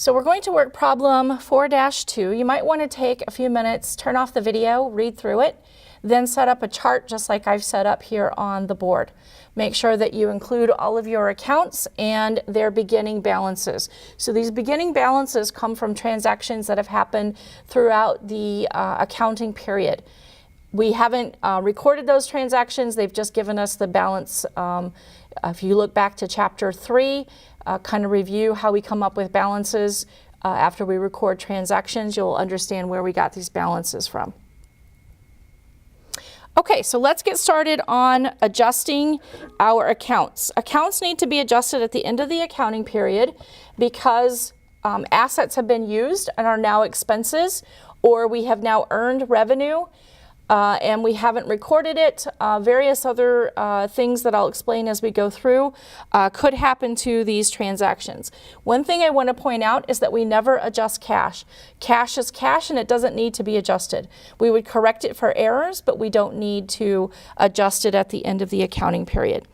So we're going to work problem 4-2. You might want to take a few minutes, turn off the video, read through it, then set up a chart just like I've set up here on the board. Make sure that you include all of your accounts and their beginning balances. So these beginning balances come from transactions that have happened throughout the accounting period. We haven't recorded those transactions, they've just given us the balance. If you look back to chapter 3, kind of review how we come up with balances after we record transactions, you'll understand where we got these balances from. Okay, so let's get started on adjusting our accounts. Accounts need to be adjusted at the end of the accounting period because assets have been used and are now expenses, or we have now earned revenue and we haven't recorded it. Various other things that I'll explain as we go through could happen to these transactions. One thing I want to point out is that we never adjust cash. Cash is cash and it doesn't need to be adjusted. We would correct it for errors, but we don't need to adjust it at the end of the accounting period.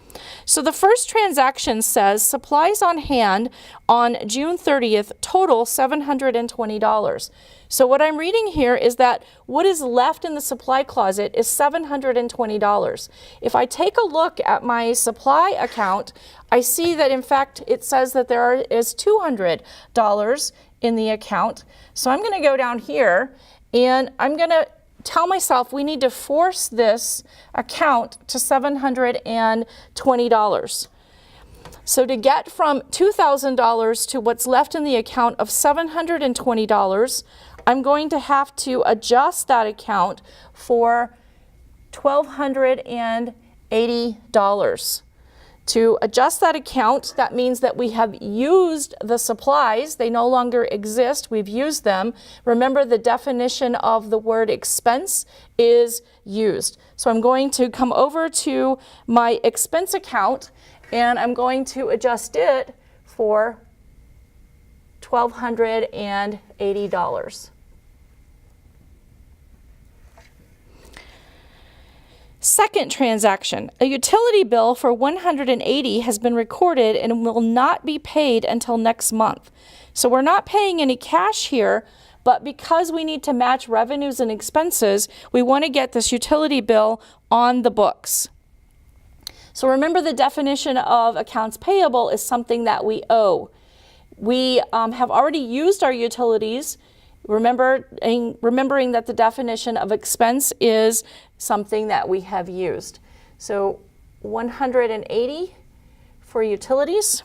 So the first transaction says supplies on hand on June 30th total $720. So what I'm reading here is that what is left in the supply closet is $720. If I take a look at my supply account, I see that in fact it says that there is $200 in the account. So I'm going to go down here and I'm going to tell myself we need to force this account to $720. So to get from $2,000 to what's left in the account of $720, I'm going to have to adjust that account for $1,280. To adjust that account, that means that we have used the supplies. They no longer exist. We've used them. Remember, the definition of the word expense is used. So I'm going to come over to my expense account and I'm going to adjust it for $1,280. Second transaction, a utility bill for $180 has been recorded and will not be paid until next month. So we're not paying any cash here, but because we need to match revenues and expenses, we want to get this utility bill on the books. So remember, the definition of accounts payable is something that we owe. We have already used our utilities. Remembering that the definition of expense is something that we have used. So 180 for utilities.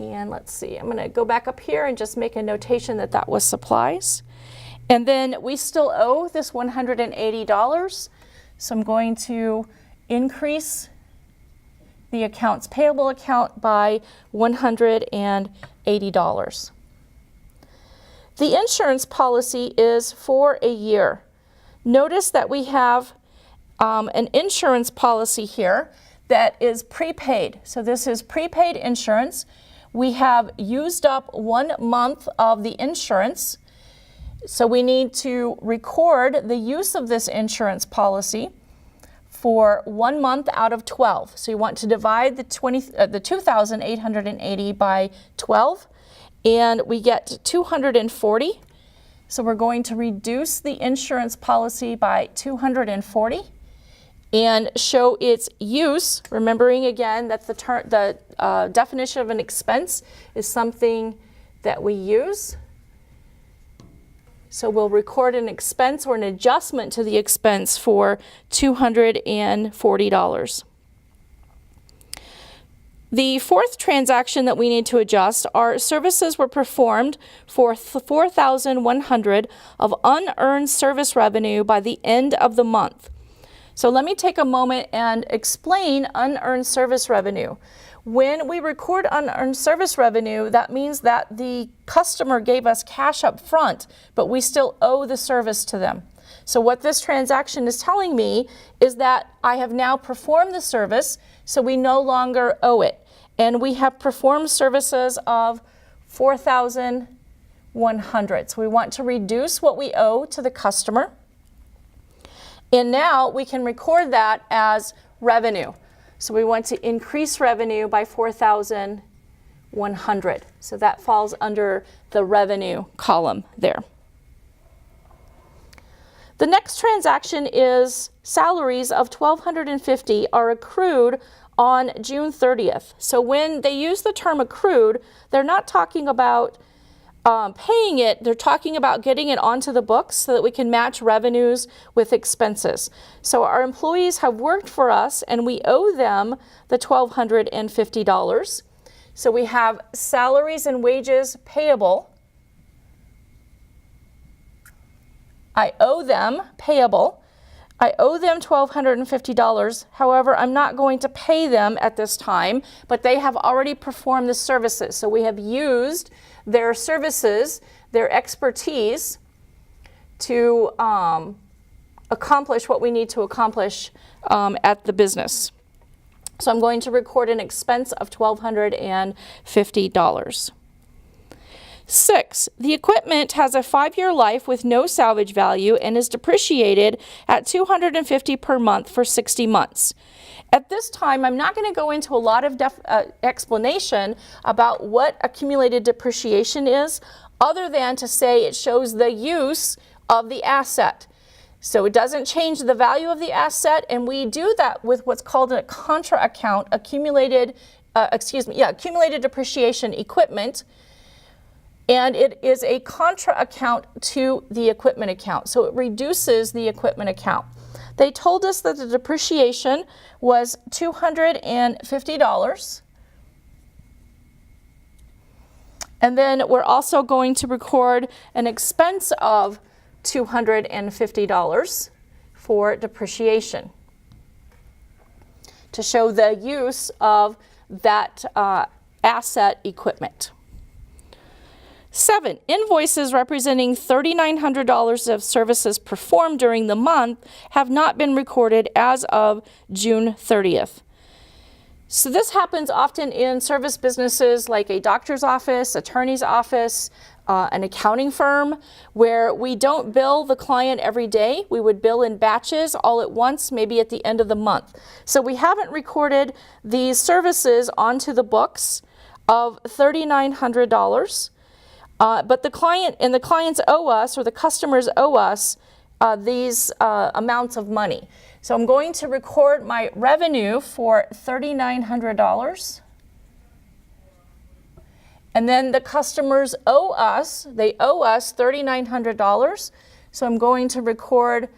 And let's see, I'm going to go back up here and just make a notation that that was supplies. And then we still owe this $180. So I'm going to increase the accounts payable account by $180. The insurance policy is for a year. Notice that we have an insurance policy here that is prepaid. So this is prepaid insurance. We have used up 1 month of the insurance. So we need to record the use of this insurance policy for 1 month out of 12. So you want to divide the 2,880 by 12. And we get 240. So we're going to reduce the insurance policy by 240 and show its use, remembering again that the definition of an expense is something that we use. So we'll record an expense or an adjustment to the expense for $240. The fourth transaction that we need to adjust are services were performed for $4,100 of unearned service revenue by the end of the month. So let me take a moment and explain unearned service revenue. When we record unearned service revenue, that means that the customer gave us cash up front, but we still owe the service to them. So what this transaction is telling me is that I have now performed the service, so we no longer owe it. And we have performed services of $4,100. So we want to reduce what we owe to the customer. And now we can record that as revenue. So we want to increase revenue by $4,100. $100. So that falls under the revenue column there. The next transaction is salaries of $1,250 are accrued on June 30th. So when they use the term accrued, they're not talking about paying it, they're talking about getting it onto the books so that we can match revenues with expenses. So our employees have worked for us and we owe them the $1,250. So we have salaries and wages payable. I owe them payable. I owe them $1,250. However, I'm not going to pay them at this time, but they have already performed the services. So we have used their services, their expertise to accomplish what we need to accomplish at the business. So I'm going to record an expense of $1,250. 6, the equipment has a 5-year life with no salvage value and is depreciated at $250 per month for 60 months. At this time, I'm not going to go into a lot of explanation about what accumulated depreciation is, other than to say it shows the use of the asset. So it doesn't change the value of the asset, and we do that with what's called a contra account, accumulated depreciation equipment. And it is a contra account to the equipment account. So it reduces the equipment account. They told us that the depreciation was $250. And then we're also going to record an expense of $250 for depreciation to show the use of that asset equipment. 7, invoices representing $3,900 of services performed during the month have not been recorded as of June 30th. So this happens often in service businesses like a doctor's office, attorney's office, an accounting firm, where we don't bill the client every day. We would bill in batches all at once, maybe at the end of the month. So we haven't recorded these services onto the books of $3,900. But the clients owe us, or the customers owe us, these amounts of money. So I'm going to record my revenue for $3,900. And then the customers owe us, they owe us $3,900. So I'm going to record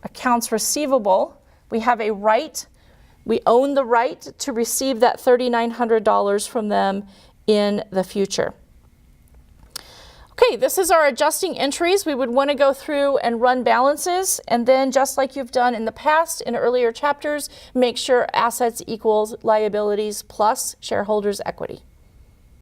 accounts receivable. We have a right, we own the right to receive that $3,900 from them in the future. Okay, this is our adjusting entries. We would want to go through and run balances, and then just like you've done in the past in earlier chapters, make sure assets equals liabilities plus shareholders' equity.